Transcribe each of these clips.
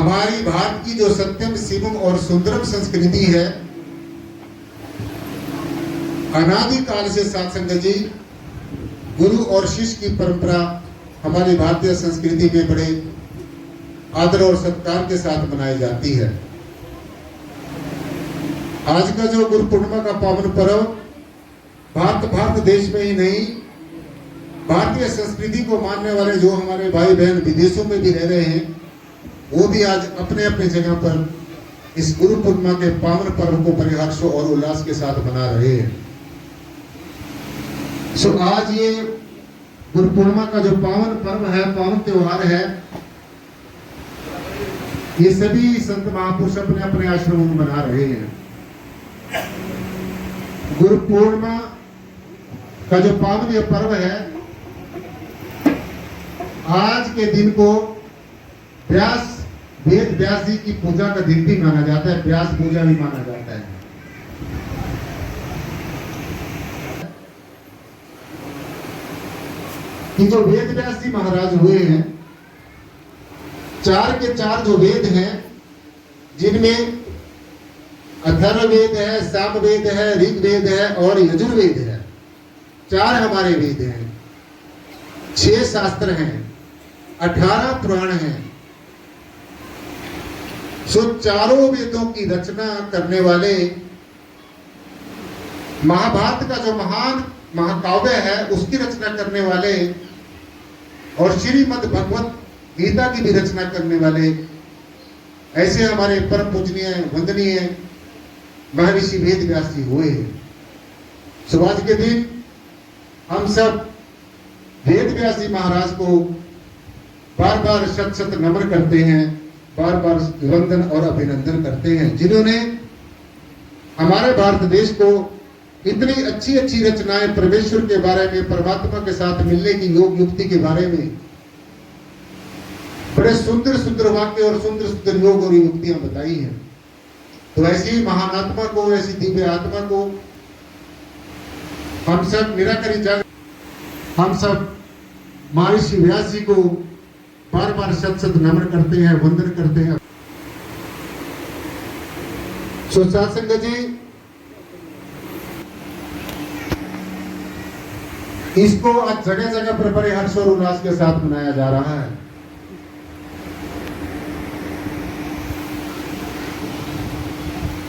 हमारी भारत की जो सत्यम शिवम और सुंदरम संस्कृति है, अनादि काल से साथ संगत जी गुरु और शिष्य की परंपरा हमारी भारतीय संस्कृति में बड़े आदर और सत्कार के साथ मनाई जाती है। आज का जो गुरु पूर्णिमा का पावन पर्व भारत देश में ही नहीं, भारतीय संस्कृति को मानने वाले जो हमारे भाई बहन विदेशों में भी रह रहे हैं, वो भी आज अपने अपने जगह पर इस गुरु पूर्णिमा के पावन पर्व को बड़े हर्ष और उल्लास के साथ मना रहे हैं। आज ये गुरु पूर्णिमा का जो पावन पर्व है, पावन त्योहार है, ये सभी संत महापुरुष अपने अपने आश्रमों में मना रहे हैं। गुरु पूर्णिमा का जो पावन ये पर्व है, आज के दिन को वेद व्यास जी की पूजा का दिन भी माना जाता है, व्यास पूजा भी माना जाता है। कि जो वेद व्यास जी महाराज हुए हैं, 4 के 4 जो वेद हैं, जिनमें अथर्ववेद है, सामवेद है, ऋग्वेद है और यजुर्वेद है, 4 हमारे वेद हैं, 6 शास्त्र हैं, 18 पुराण हैं। चारों वेदों की रचना करने वाले महाभारत का जो महान महाकाव्य है, उसकी रचना करने वाले और श्रीमद् भगवत गीता की भी रचना करने वाले ऐसे हमारे परम पूजनीय वंदनीय महर्षि वेद व्यास जी हुए हैं। आज के दिन हम सब वेद व्यास जी महाराज को बार बार शत शत नमन करते हैं, बार बार वंदन और अभिनंदन करते हैं, जिन्होंने हमारे भारत देश को इतनी अच्छी अच्छी रचनाएं परमेश्वर के बारे में, परमात्मा के साथ मिलने की योग युक्ति के बारे में बड़े सुंदर सुंदर वाक्य और सुंदर सुंदर योग और युक्तियां बताई हैं। तो ऐसी महान आत्मा को, ऐसी दिव्य आत्मा को हम सब निराकरी जग, हम सब महर्षि व्यास जी को बार बार शत शत नमन करते हैं, वंदन करते हैं। साथ संगत जी, इसको आज जगह जगह पर बड़े हर्ष और उल्लास के साथ मनाया जा रहा है।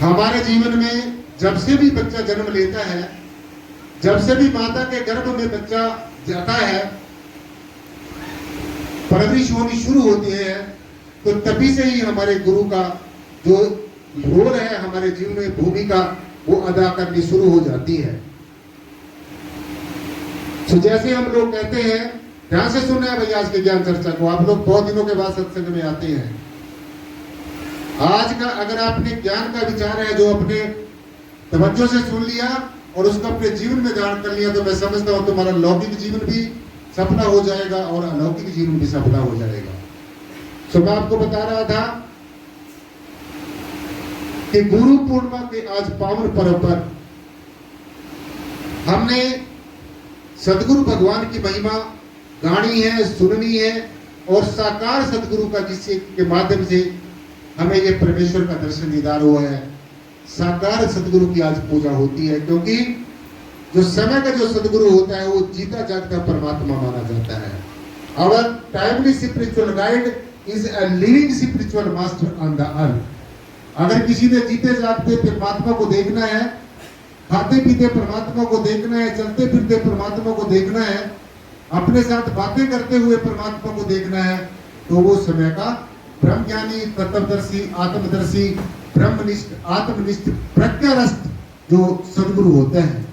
हमारे जीवन में जब से भी बच्चा जन्म लेता है, जब से भी माता के गर्भ में बच्चा जाता है, परवरिश होनी शुरू होती है, तो तभी से ही हमारे गुरु का जो रोल है हमारे जीवन में, भूमिका वो अदा करनी शुरू हो जाती है। तो जैसे हम लोग कहते हैं, ध्यान से सुनना है भैया आज के ज्ञान चर्चा को, आप लोग बहुत दिनों के बाद सत्संग में आते हैं। आज का अगर आपने ज्ञान का विचार है जो अपने तवज्जो से सुन लिया और उसको अपने जीवन में धारण कर लिया, तो मैं समझता हूं तुम्हारा लौकिक जीवन भी सफला हो जाएगा और अलौकिक जीवन भी सफला हो जाएगा। तो मैं आपको बता रहा था कि गुरु पूर्णिमा के आज पावन पर्व पर हमने सदगुरु भगवान की महिमा गानी है, सुननी है, और साकार सदगुरु का जिससे के माध्यम से हमें ये परमेश्वर का दर्शन दीदार हुआ है, साकार सदगुरु की आज पूजा होती है। क्योंकि जो समय का जो सदगुरु होता है वो जीता जागता परमात्मा माना जाता है। Our timely spiritual guide is a living spiritual master on the earth. अगर किसी ने जीते जागते परमात्मा को देखना है, खाते पीते परमात्मा को देखना है, चलते फिरते परमात्मा को देखना है, अपने साथ बातें करते हुए परमात्मा को देखना है, तो वो समय का ब्रह्मज्ञानी, तत्वदर्शी, आत्मदर्शी, ब्रह्मनिष्ठ, आत्मनिष्ठ, प्रज्ञारस्त जो सदगुरु होते हैं,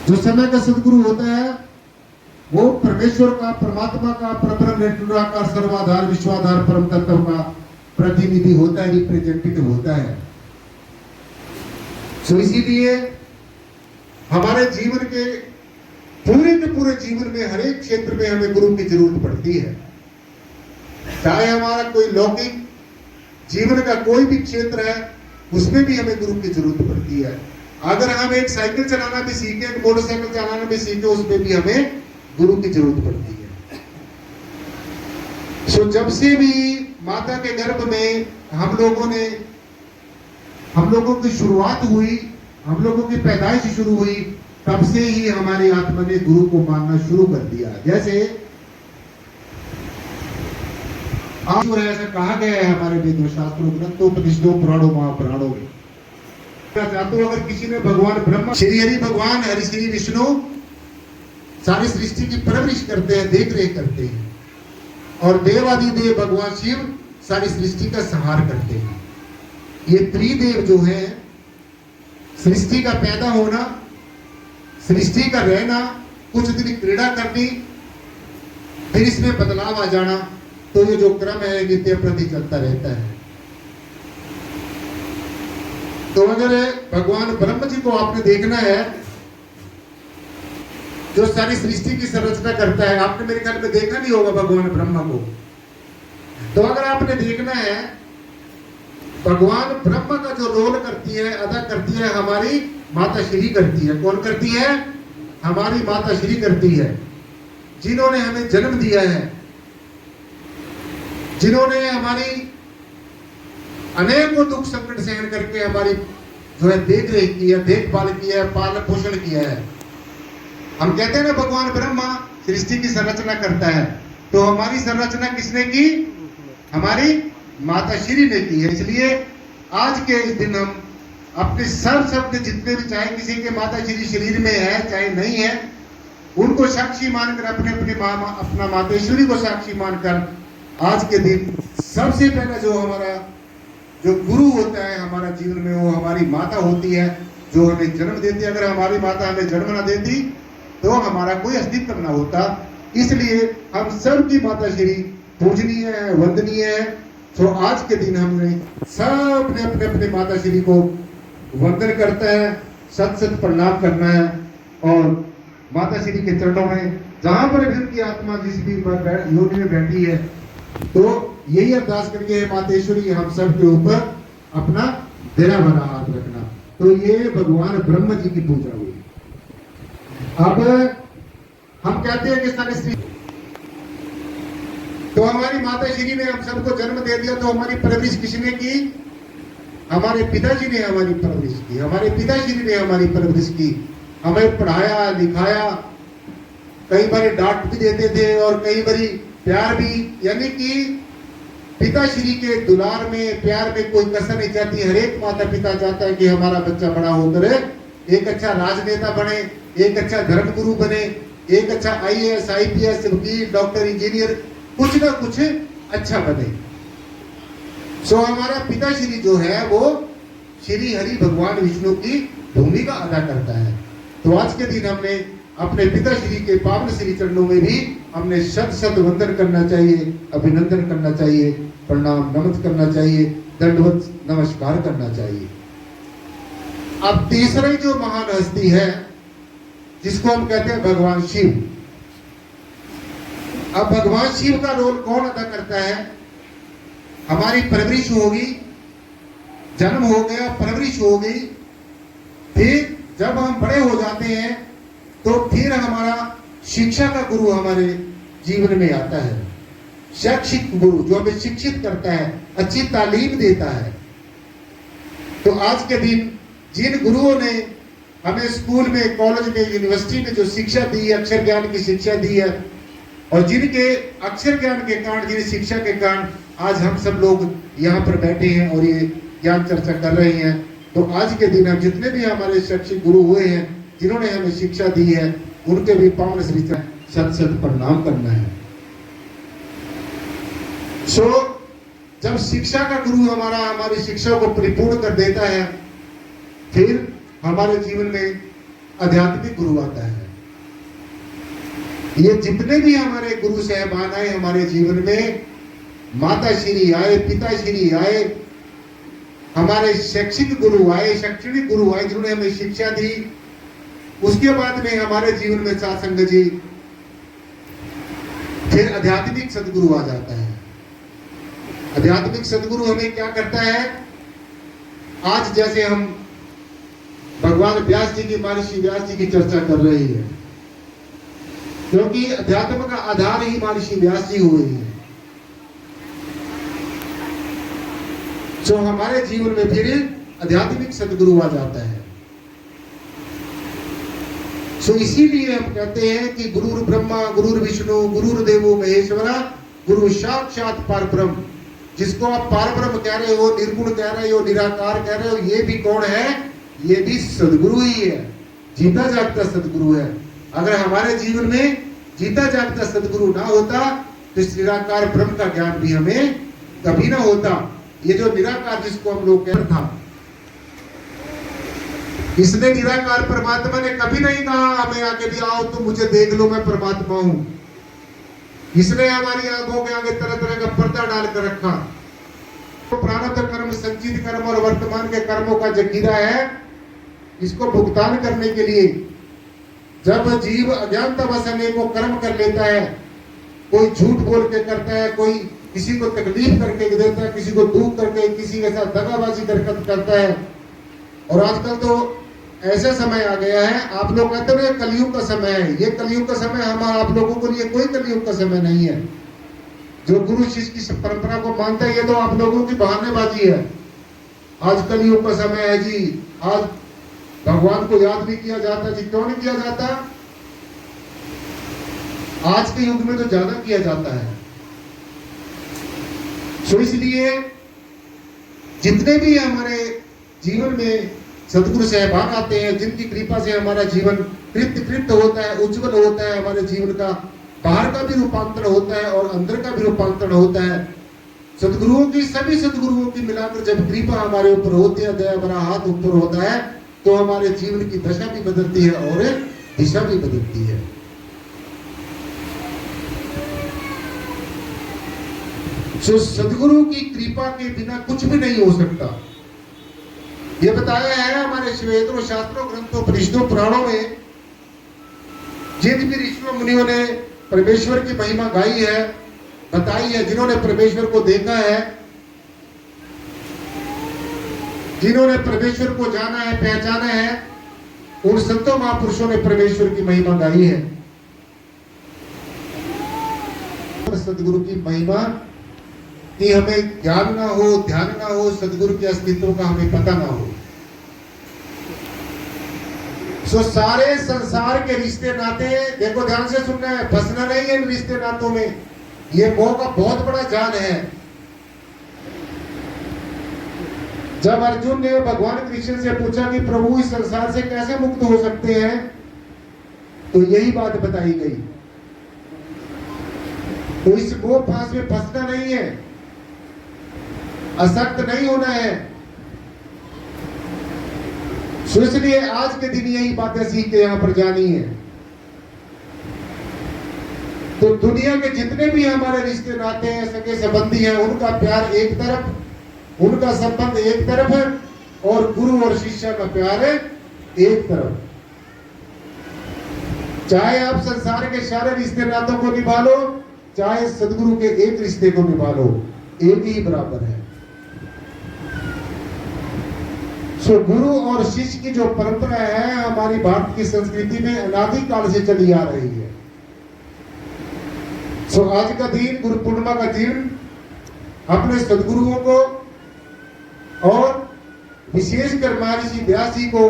जो समय का सदगुरु होता है, वो परमेश्वर का, परमात्मा का, परब्रह्म निराकार, सर्वाधार, विश्वाधार, परम तत्व का प्रतिनिधि होता है, रिप्रेजेंटेटिव होता है। तो इसीलिए हमारे जीवन के पूरे जीवन में हर एक क्षेत्र में हमें गुरु की जरूरत पड़ती है। चाहे हमारा कोई लौकिक जीवन का कोई भी क्षेत्र है, उसमें भी हमें गुरु की जरूरत पड़ती है। अगर हम एक साइकिल चलाना भी सीखे, एक मोटरसाइकिल चलाना भी सीखे, उसमें भी हमें गुरु की जरूरत पड़ती है। जब से भी माता के गर्भ में हम लोगों की शुरुआत हुई, हम लोगों की पैदाइश शुरू हुई, तब से ही हमारी आत्मा ने गुरु को मानना शुरू कर दिया। जैसे आज ऐसा कहा गया है हमारे वेदों, शास्त्रों, ग्रंथों, उपनिषदों, पुराणों, महापुराणों में। चाहते हो अगर किसी ने भगवान ब्रह्मा, श्री हरि भगवान, हरि श्री विष्णु सारी सृष्टि की परवरिश करते हैं, देख रेख करते हैं, और देवादिदेव भगवान शिव सारी सृष्टि का संहार करते हैं। ये त्रिदेव जो है, सृष्टि का पैदा होना, सृष्टि का रहना, कुछ दिन क्रीड़ा करनी, फिर इसमें बदलाव आ जाना, तो ये जो क्रम है नित्य प्रति चलता रहता है। तो अगर भगवान ब्रह्म जी को आपने देखना है, जो सारी सृष्टि की संरचना करता है, आपने मेरे ख्याल में देखा नहीं होगा भगवान ब्रह्मा को। तो अगर आपने देखना है, भगवान ब्रह्मा का जो रोल करती है, अदा करती है, हमारी माता श्री करती है। कौन करती है? हमारी माता श्री करती है, जिन्होंने हमें जन्म दिया है, जिन्होंने हमारी अनेकों दुख संकट सहन करके हमारी जो है देख रेख की है, देखभाल की है, पालन पोषण किया है। हम कहते हैं ना भगवान ब्रह्मा सृष्टि की संरचना करता है, तो हमारी संरचना किसने की? हमारी माता श्री ने की है। इसलिए आज के इस दिन हम अपने सब शब्द जितने भी, चाहे किसी के माता श्री शरीर में है चाहे नहीं है, उनको साक्षी मानकर, अपना मातेश्वरी को साक्षी मानकर आज के दिन सबसे पहले जो गुरु होता है हमारा जीवन में, वो हमारी माता होती है, जो हमें जन्म देती है। अगर हमारी माता हमें जन्म ना देती तो हमारा कोई अस्तित्व ना होता। इसलिए हम सब की माता श्री पूजनीय है, वंदनीय है। तो आज के दिन हमने सब ने अपने अपने माता श्री को वंदन करता है, सत सत प्रणाम करना है, और माता श्री के चरणों में जहां पर भी उनकी आत्मा जिस भी योनि में बैठी है, तो यही अरदास करके मातेश्वरी हम सब के ऊपर अपना देना भरा हाथ रखना। तो ये भगवान ब्रह्म जी की पूजा हुई। अब हम कहते हैं कि सारी सृष्टि, तो हमारी माता श्री ने हम सबको जन्म दे दिया, तो हमारी परवरिश किसने की? हमारे पिताजी ने हमारी परवरिश की, हमारे पिताश्री ने हमारी परवरिश की, हमें पढ़ाया लिखाया, कई बार डांट भी देते थे और कई बार प्यार भी, यानी कि पिताश्री के दुलार में, प्यार में कोई कसर नहीं जाती। हर एक माता पिता चाहता है कि हमारा बच्चा बड़ा होकर एक अच्छा राजनेता बने, एक अच्छा धर्मगुरु बने, एक अच्छा IAS IPS वकील डॉक्टर इंजीनियर कुछ ना कुछ अच्छा बने। सो हमारा पिताश्री जो है वो श्री हरि भगवान विष्णु की भूमिका अदा करता है। तो आज के दिन हमने अपने पिताश्री के पावन श्री चरणों में भी हमने शत शत वंदन करना चाहिए, अभिनंदन करना चाहिए, प्रणाम नमन करना चाहिए, दंडवत नमस्कार करना चाहिए। अब तीसरी जो महान हस्ती है जिसको हम कहते हैं भगवान शिव। अब भगवान शिव का रोल कौन अदा करता है? हमारी परवरिश होगी, जन्म हो गया, परवरिश हो गई, फिर जब हम बड़े हो जाते हैं तो फिर हमारा शिक्षा का गुरु हमारे जीवन में आता है। शैक्षिक गुरु जो हमें शिक्षित करता है, अच्छी तालीम देता है। तो आज के दिन जिन गुरुओं ने हमें स्कूल में, कॉलेज में, यूनिवर्सिटी में जो शिक्षा दी है, अक्षर ज्ञान की शिक्षा दी है, और जिनके अक्षर ज्ञान के कारण, जिन शिक्षा के कारण आज हम सब लोग यहाँ पर बैठे हैं और ये ज्ञान चर्चा कर रहे हैं। तो आज के दिन हम जितने भी हमारे शैक्षिक गुरु हुए हैं, जिन्होंने हमें शिक्षा दी है, उनके भी पावन श्री सत सत प्रणाम करना है। सो जब शिक्षा का गुरु हमारी शिक्षा को परिपूर्ण कर देता है, फिर हमारे जीवन में आध्यात्मिक गुरु आता है। ये जितने भी हमारे गुरु साहबान आए हमारे जीवन में, माता श्री आए, पिता श्री आए, हमारे शैक्षिक गुरु आए, शैक्षणिक गुरु आए, जिन्होंने हमें शिक्षा दी, उसके बाद में हमारे जीवन में साथ संगत जी, फिर आध्यात्मिक सदगुरु आ जाता है। आध्यात्मिक सदगुरु हमें क्या करता है? आज जैसे हम भगवान व्यास जी की, महर्षि व्यास जी की चर्चा कर रहे हैं, क्योंकि अध्यात्म का आधार ही महर्षि व्यास जी हुए हैं। जो हमारे जीवन में फिर आध्यात्मिक सदगुरु आ जाता है। सो इसीलिए हम कहते हैं कि गुरुर ब्रह्मा गुरुर विष्णु गुरुर देवो महेश्वरा गुरु साक्षात परब्रह्म। जिसको आप परब्रह्म कह रहे हो, निर्गुण कह रहे हो, निराकार कह रहे हो, ये भी कौन है? ये भी सदगुरु ही है, जीता जागता सदगुरु है। अगर हमारे जीवन में जीता जागता सदगुरु ना होता तो इस निराकार ब्रह्म का ज्ञान भी हमें कभी ना होता। ये जो निराकार जिसको हम लोग कहते था, इसने निराकार परमात्मा ने कभी नहीं कहा हमें आके भी आओ तुम मुझे देख लो मैं परमात्मा हूं। इसने हमारी आंखों के आगे तरह तरह का पर्दा डालकर रखा। तो प्रारब्ध कर्म, संचित कर्म और वर्तमान के कर्मों का जखीरा है, इसको भुगतान करने के लिए जब जीव अज्ञानतावश अनेकों कर्म कर लेता है, कोई झूठ बोल के करता है, कोई किसी को तकलीफ करके देता है, किसी को दुख करके, किसी के साथ दगाबाजी करता है। और आजकल तो ऐसा समय आ गया है, आप लोग कहते हैं कलयुग का समय है। ये कलयुग का समय हम आप लोगों के लिए कोई कलयुग का समय नहीं है। जो गुरु शिष्य की परंपरा को मानते हैं, ये तो आप लोगों की बहानेबाजी है। आज कलयुग का समय है जी, आज भगवान को याद नहीं किया जाता जी। क्यों नहीं किया जाता? आज के युग में तो ज्यादा किया जाता है। सो इसलिए जितने भी हमारे जीवन में सदगुरु सहभाग आते हैं, जिनकी कृपा से हमारा जीवन तृप्त होता है, उज्जवल होता है, हमारे जीवन का बाहर का भी रूपांतरण होता है और अंदर का भी रूपांतरण होता है। सदगुरुओं की, सभी सदगुरुओं की मिलाकर जब कृपा हमारे ऊपर होती है, दया भरा हाथ ऊपर होता है, तो हमारे जीवन की दशा भी बदलती है और दिशा भी बदलती है। सो सदगुरु की कृपा के बिना कुछ भी नहीं हो सकता। ये बताया है हमारे वेदों, शास्त्रों, ग्रंथों, परिषदों, पुराणों में। जिन भी ऋषियों मुनियों ने परमेश्वर की महिमा गाई है, बताई है, जिन्होंने परमेश्वर को देखा है, जिन्होंने परमेश्वर को जाना है, पहचाना है, उन संतों महापुरुषों ने परमेश्वर की महिमा गाई है। सदगुरु की महिमा कि हमें ज्ञान ना हो, ध्यान ना हो, सदगुरु के अस्तित्व का हमें पता ना हो। सो सारे संसार के रिश्ते नाते, देखो ध्यान से सुनना है, फंसना नहीं है इन रिश्ते नातों में। ये मोह का बहुत बड़ा जाल है। जब अर्जुन ने भगवान कृष्ण से पूछा कि प्रभु इस संसार से कैसे मुक्त हो सकते हैं, तो यही बात बताई गई। तो इस मोह फांस में फंसना नहीं है, असक्त नहीं होना है। सो इसलिए आज के दिन यही बातें सीख के यहां पर जानी है। तो दुनिया के जितने भी हमारे रिश्ते नाते हैं, सगे संबंधी हैं, उनका प्यार एक तरफ, उनका संबंध एक तरफ है, और गुरु और शिष्य का प्यार एक तरफ। चाहे आप संसार के सारे रिश्ते नातों को निभा लो, चाहे सदगुरु के एक रिश्ते को निभा लो, एक ही बराबर है। सो गुरु और शिष्य की जो परंपरा है हमारी भारत की संस्कृति में अनादिकाल से चली आ रही है। सो आज का दिन, गुरु पूर्णिमा का दिन, अपने सदगुरुओं को और विशेषकर महर्षि व्यास जी को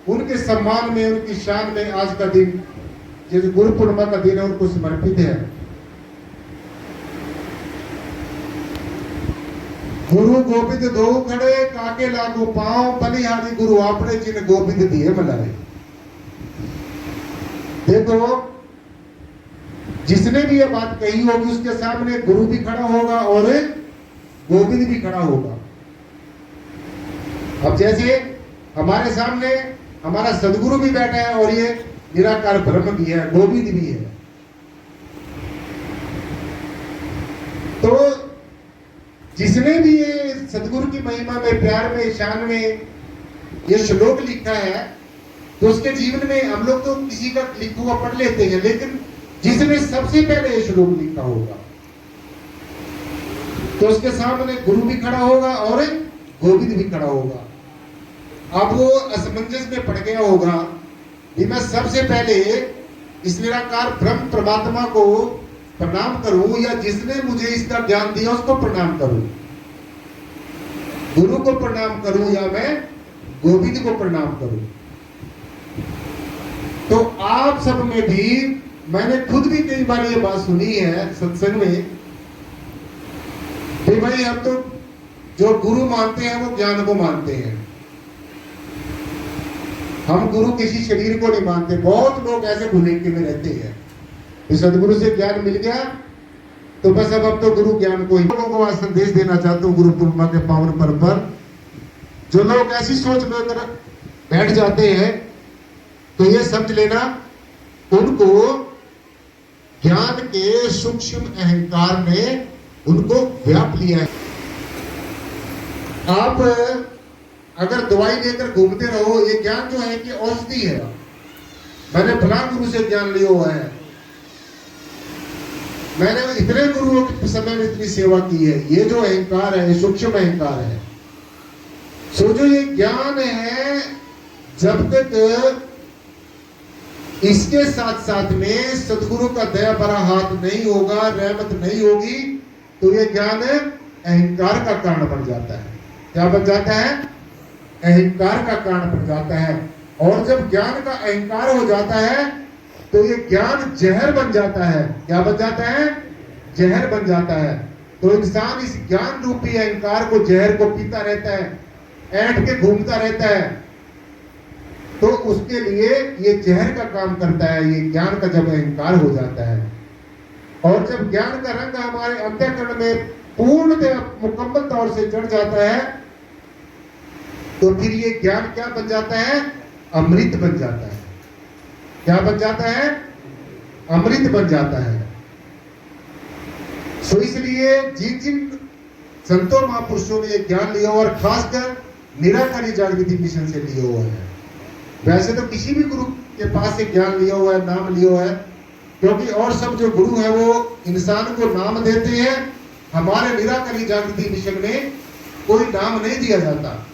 उनके सम्मान में, उनकी शान में आज का दिन, जो गुरु पूर्णिमा का दिन है, उनको समर्पित है। गुरु गोविंद दो खड़े, काके लागो पांव, बलिहारी गुरु आपने जिन गोविंद दिए मलाए। देखो, जिसने भी ये बात कही होगी उसके सामने गुरु भी खड़ा होगा और गोविंद भी खड़ा होगा। अब जैसे हमारे सामने हमारा सदगुरु भी बैठा है और ये निराकार ब्रह्म भी है, गोविंद भी है। तो जिसने भी ये सदगुरु की महिमा में, प्यार में, शान में ये श्लोक लिखा है, तो उसके जीवन में हम लोग तो किसी का लिखा हुआ पढ़ लेते हैं, लेकिन जिसने सबसे पहले ये श्लोक लिखा होगा तो उसके सामने गुरु भी खड़ा होगा और गोविंद भी खड़ा होगा। अब वो असमंजस में पड़ गया होगा कि मैं सबसे पहले इस निराकार ब्रह्म परमात्मा को प्रणाम करूं या जिसने मुझे इसका ज्ञान दिया उसको प्रणाम करूं। गुरु को प्रणाम करूं या मैं गोविंद को प्रणाम करूं। तो आप सब में भी, मैंने खुद भी कई बार ये बात सुनी है सत्संग में कि भाई हम तो जो गुरु मानते हैं वो ज्ञान को मानते हैं, हम गुरु किसी शरीर को नहीं मानते। बहुत लोग ऐसे भुलेखे में रहते हैं कि सदगुरु से ज्ञान मिल गया तो बस अब तो गुरु ज्ञान को ही। लोगों को आज संदेश देना चाहता हूँ गुरु पूर्णिमा के पावन पर्व पर। जो लोग ऐसी सोच लेकर बैठ जाते हैं तो ये समझ लेना उनको ज्ञान के सूक्ष्म अहंकार ने उनको व्याप लिया है। आप अगर दवाई लेकर घूमते रहो, ये ज्ञान जो है कि औषधि है, मैंने फलां गुरु से ज्ञान लिया हुआ है, मैंने इतने गुरुओं के समय में इतनी सेवा की है, ये जो अहंकार है सूक्ष्म अहंकार है। सोचो ये ज्ञान है, जब तक इसके साथ साथ में सदगुरु का दया भरा हाथ नहीं होगा, रहमत नहीं होगी, तो ये ज्ञान अहंकार का कारण बन जाता है। क्या बन जाता है? अहंकार का कारण बन जाता है। और जब ज्ञान का अहंकार हो जाता है तो ये ज्ञान जहर बन जाता है। क्या बन जाता है? जहर बन जाता है। तो इंसान इस ज्ञान रूपी अहंकार को, जहर को पीता रहता है, ऐंठ के घूमता रहता है, तो उसके लिए ये जहर का काम करता है। ये ज्ञान का जब अहंकार हो जाता है और जब ज्ञान का रंग हमारे अंतःकरण में पूर्णतः मुकम्मल तौर से चढ़ जाता है तो फिर ये ज्ञान क्या बन जाता है? अमृत बन जाता है। क्या बन जाता है? अमृत बन जाता है। सो इसलिए जिन संतों महापुरुषों ने ज्ञान लिया और खासकर निराकारी जागृति मिशन से लिया हुआ है। वैसे तो किसी भी गुरु के पास से ज्ञान लिया हुआ है, नाम लिया हुआ है, क्योंकि और सब जो गुरु है वो इंसान को नाम देते हैं। हमारे निराकारी जागृति मिशन में कोई नाम नहीं दिया जाता।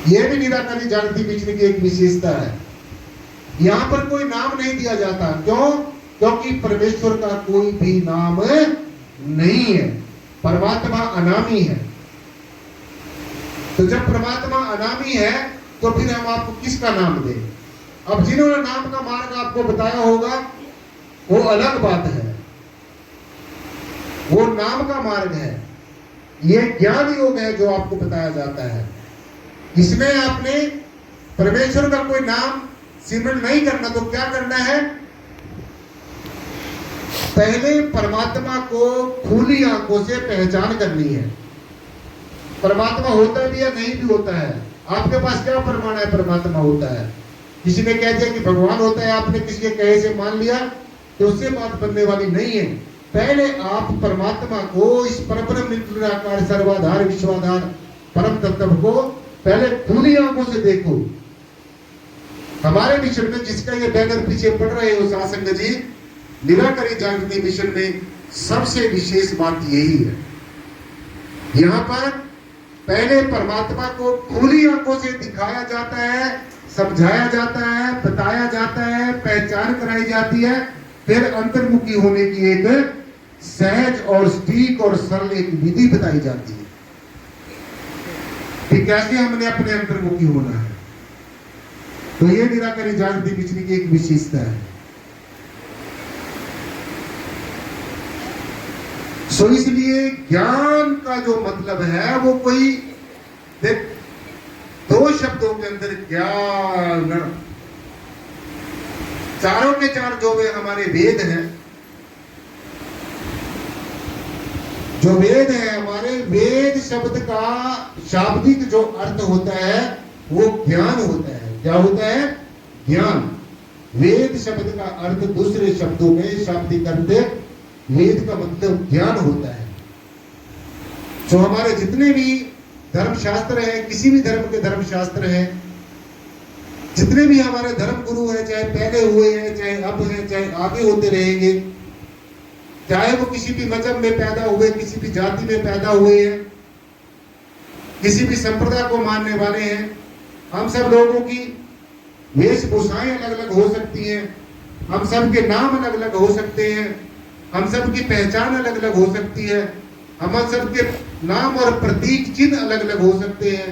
यह भी निराकारी जागृति मिशन की एक विशेषता है, यहां पर कोई नाम नहीं दिया जाता। क्यों? क्योंकि परमेश्वर का कोई भी नाम नहीं है, परमात्मा अनामी है। तो जब परमात्मा अनामी है तो फिर हम आपको किसका नाम दें? अब जिन्होंने नाम का मार्ग आपको बताया होगा वो अलग बात है, वो नाम का मार्ग है। ये ज्ञान योग है जो आपको बताया जाता है। इसमें आपने परमेश्वर का कोई नाम सिमरण नहीं करना। तो क्या करना है? पहले परमात्मा को खुली आंखों से पहचान करनी है। परमात्मा होता भी या नहीं भी होता है, आपके पास क्या प्रमाण है परमात्मा होता है? किसी ने कह दिया कि भगवान होता है, आपने किसी के कहे से मान लिया तो उससे बात बनने वाली नहीं है। पहले आप परमात्मा को, इस परब्रह्म निराकार सर्वाधार विश्वाधार परम तत्व को पहले खुली आंखों से देखो। हमारे मिशन में जिसका ये बैनर पीछे पड़ रहे हो सासंग जी, निराकारी जागृति मिशन में सबसे विशेष बात यही है। यहाँ पर पहले परमात्मा को खुली आंखों से दिखाया जाता है, समझाया जाता है, बताया जाता है, पहचान कराई जाती है, फिर अंतर्मुखी होने की एक सहज और सटीक और सरल एक विधि बताई जाती है कि कैसे हमने अपने अंतर्मुखी होना है। तो ये निराकारी जागृति मिशन की एक विशेषता है। सो इसलिए ज्ञान का जो मतलब है वो कोई दो शब्दों के अंदर ज्ञान, चारों के चार जो वे हमारे वेद हैं, जो वेद है हमारे, वेद शब्द का शाब्दिक जो अर्थ होता है वो ज्ञान होता है। क्या होता है? ज्ञान। वेद शब्द का अर्थ दूसरे शब्दों में शाब्दिक अर्थ वेद का मतलब ज्ञान होता है। जो हमारे जितने भी धर्म शास्त्र है, किसी भी धर्म के धर्म शास्त्र है, जितने भी हमारे धर्म गुरु हैं, चाहे पहले हुए हैं, चाहे अब हैं, चाहे आगे होते रहेंगे, चाहे वो किसी भी मजहब में पैदा हुए, किसी भी जाति में पैदा हुए हैं, किसी भी संप्रदाय को मानने वाले हैं, हम सब लोगों की वेशभूषाएं अलग अलग हो सकती हैं, हम सब के नाम अलग अलग हो सकते हैं, हम सब की पहचान अलग अलग हो सकती है, हम सबके नाम और प्रतीक चिन्ह अलग अलग हो सकते हैं,